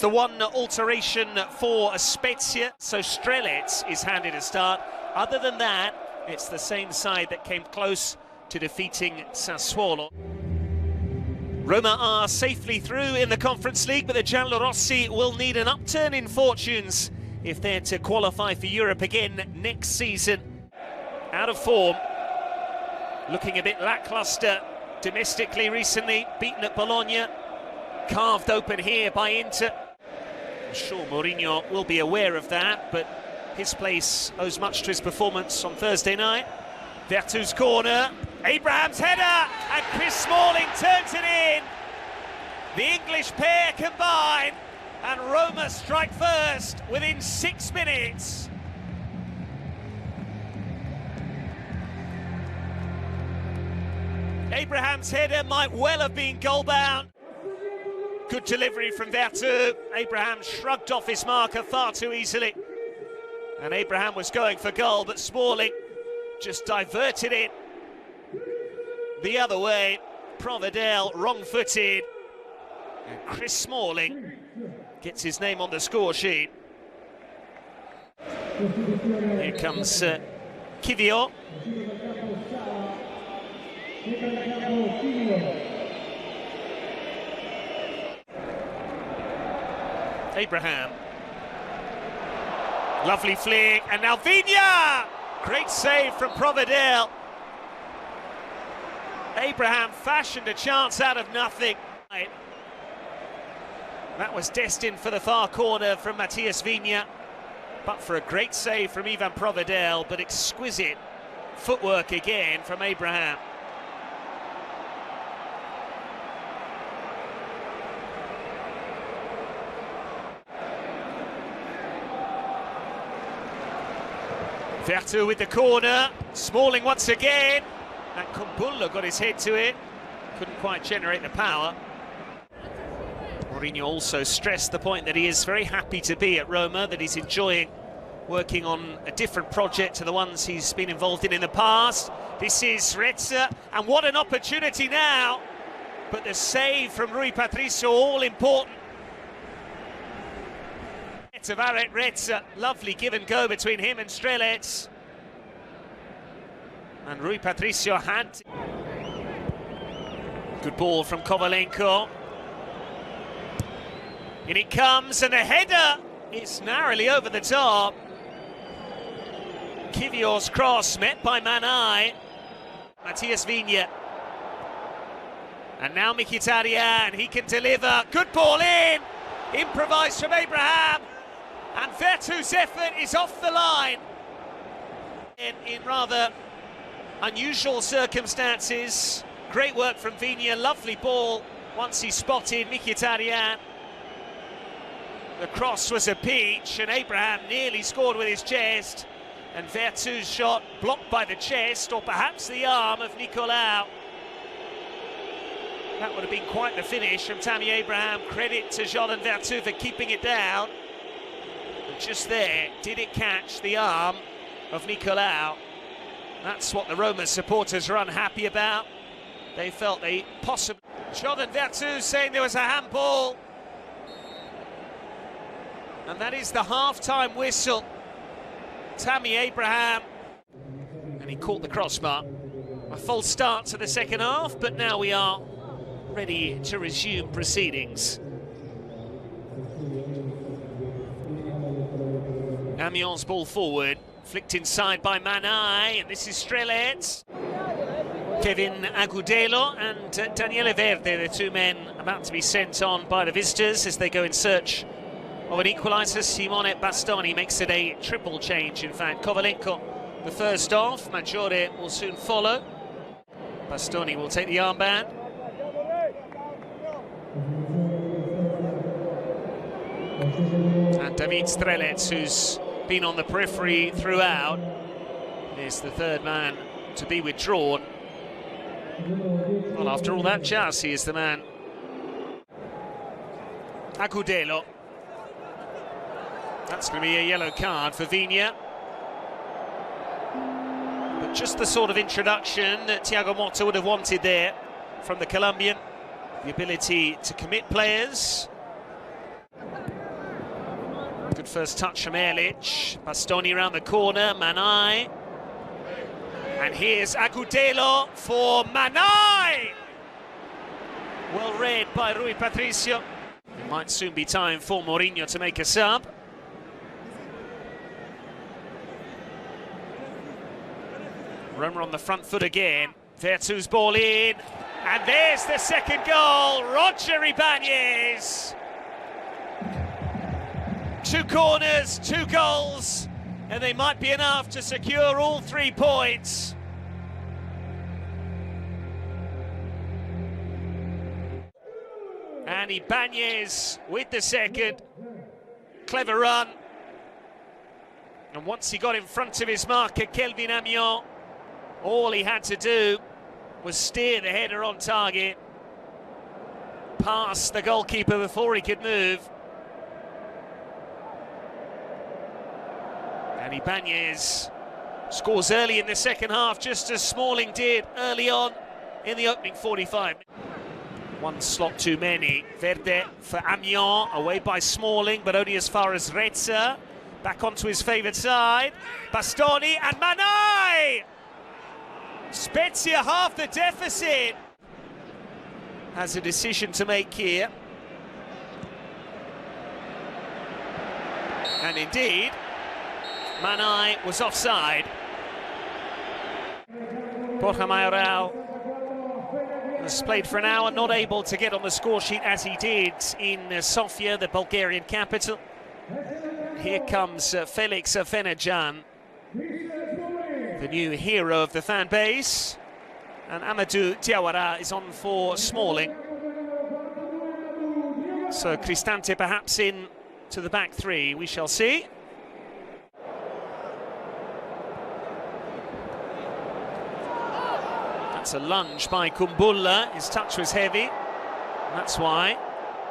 The one alteration for Spezia, so Strelec is handed a start. Other than that, it's the same side that came close to defeating Sassuolo. Roma are safely through in the Conference League, but the Giallorossi will need an upturn in fortunes if they're to qualify for Europe again next season. Out of form, looking a bit lacklustre domestically recently, beaten at Bologna, carved open here by Inter. I'm sure Mourinho will be aware of that, but his place owes much to his performance on Thursday night. Vertu's corner, Abraham's header, and Chris Smalling turns it in. The English pair combine, and Roma strike first within 6 minutes. Abraham's header might well have been goal-bound. Good delivery from Vertu. Abraham shrugged off his marker far too easily. And Abraham was going for goal, but Smalling just diverted it the other way. Provedel wrong-footed. And Chris Smalling gets his name on the score sheet. Here comes Kivio. Abraham. Lovely flick, and now Vigna! Great save from Provedel. Abraham fashioned a chance out of nothing. That was destined for the far corner from Matthias Vigna, but for a great save from Ivan Provedel, but exquisite footwork again from Abraham. Vertu with the corner, Smalling once again, and Kumbulla got his head to it, couldn't quite generate the power. Mourinho also stressed the point that he is very happy to be at Roma, that he's enjoying working on a different project to the ones he's been involved in the past. This is Rezza, and what an opportunity now, but the save from Rui Patricio, all important. Tavares Rezza, lovely give and go between him and Strelec. And Rui Patricio had. Good ball from Kovalenko. In it comes, and the header is narrowly over the top. Kivio's cross met by Manai. Matthias Vigna. And now Mkhitaryan, he can deliver. Good ball in. Improvised from Abraham. And Vertu's effort is off the line. In rather unusual circumstances. Great work from Vigna, lovely ball once he spotted Mkhitaryan. The cross was a peach, and Abraham nearly scored with his chest. And Vertu's shot blocked by the chest, or perhaps the arm of Nicolau. That would have been quite the finish from Tammy Abraham. Credit to Jordan Vertu for keeping it down. Just there, did it catch the arm of Nicolau? That's what the Roma supporters are unhappy about. They felt they possibly... Jordan Vertu saying there was a handball. And that is the half-time whistle. Tammy Abraham. And he caught the crossbar. A false start to the second half, but now we are ready to resume proceedings. Amiens ball forward, flicked inside by Manai, and this is Strelec. Kevin Agudelo and Daniele Verde, the two men about to be sent on by the visitors as they go in search of an equaliser. Simone Bastoni makes it a triple change, in fact. Kovalenko the first off, Maggiore will soon follow. Bastoni will take the armband. And David Strelec, who's been on the periphery throughout, is the third man to be withdrawn. Well, after all that jazz, he is the man. Agudelo. That's going to be a yellow card for Vigna. But just the sort of introduction that Thiago Motta would have wanted there from the Colombian. The ability to commit players. Good first touch from Erlich. Bastoni around the corner, Manai. And here's Agudelo for Manai! Well read by Rui Patricio. It might soon be time for Mourinho to make a sub. Roma on the front foot again. Vertu's ball in. And there's the second goal. Roger Ibanez. 2 corners, 2 goals, and they might be enough to secure all 3 points. And Ibanez with the second. Clever run. And once he got in front of his marker, Kelvin Amiot, all he had to do was steer the header on target, past the goalkeeper before he could move. And Ibanez scores early in the second half, just as Smalling did early on in the opening 45. 1 slot too many. Verde for Amiot, away by Smalling, but only as far as Reza. Back onto his favoured side. Bastoni and Manai! Spezia half the deficit. Has a decision to make here. And indeed, Manai was offside. Borja Mayoral has played for an hour, not able to get on the score sheet as he did in Sofia, the Bulgarian capital. Here comes Felix Afenajan, the new hero of the fan base. And Amadou Diawara is on for Smalling. So Cristante perhaps in to the back 3, we shall see. That's a lunge by Kumbulla. His touch was heavy. That's why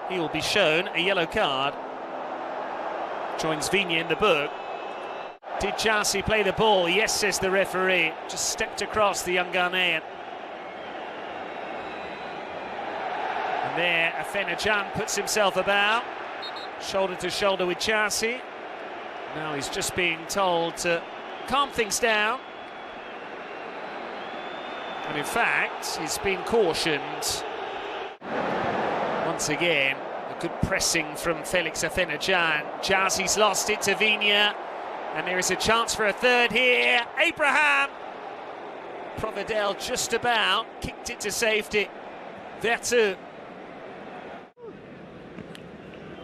he will be shown a yellow card. Joins Vigna in the book. Did Chelsea play the ball? Yes, says the referee. Just stepped across the young Ghanaian. And there, Afenajan puts himself about. Shoulder to shoulder with Chelsea. Now he's just being told to calm things down. And in fact, he's been cautioned. Once again, a good pressing from Felix Afenajan. Jazi's lost it to Vigna. And there is a chance for a third here. Abraham! Providel just about kicked it to safety. Vertu.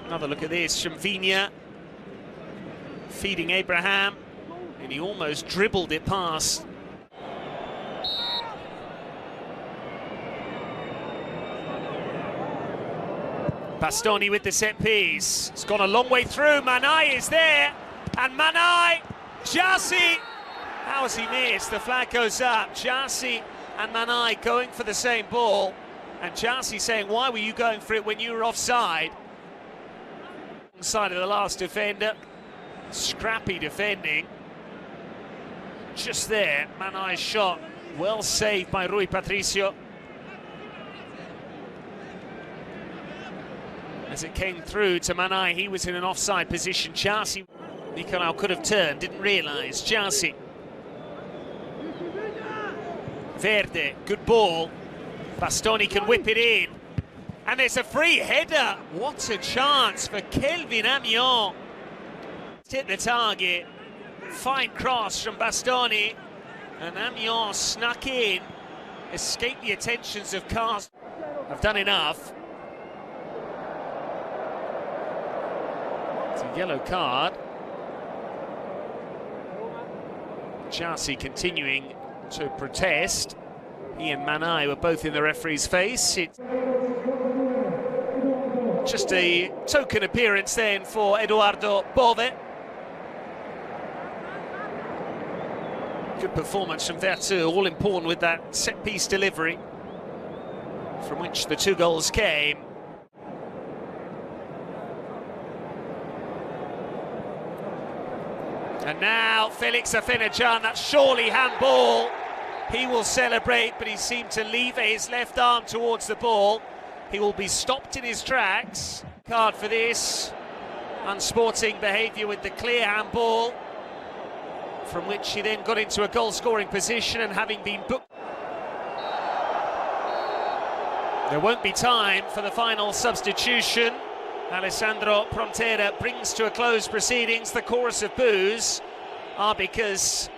Another look at this from Vigna. Feeding Abraham. And he almost dribbled it past. Bastoni with the set piece. It's gone a long way through. Manai is there. And Manai, Jazi. How has he missed? The flag goes up. Jazi and Manai going for the same ball. And Jazi saying, why were you going for it when you were offside? Side of the last defender. Scrappy defending. Just there. Manai's shot. Well saved by Rui Patricio. As it came through to Manai, he was in an offside position. Chelsea, Nicolau could have turned, didn't realise. Chelsea. Verde, good ball. Bastoni can whip it in. And there's a free header. What a chance for Kelvin Amiot. Hit the target. Fine cross from Bastoni. And Amiot snuck in. Escaped the attentions of Cars. Have done enough. It's a yellow card. Chelsea continuing to protest. He and Manai were both in the referee's face. It's just a token appearance then for Eduardo Bove. Good performance from Vertu, all important with that set-piece delivery, from which the 2 goals came. And now Felix Afenajan, that's surely handball. He will celebrate, but he seemed to lever his left arm towards the ball. He will be stopped in his tracks. Card for this. unsporting behaviour with the clear handball, from which he then got into a goal-scoring position, and having been booked. There won't be time for the final substitution. Alessandro Prontera brings to a close proceedings. The chorus of boos are because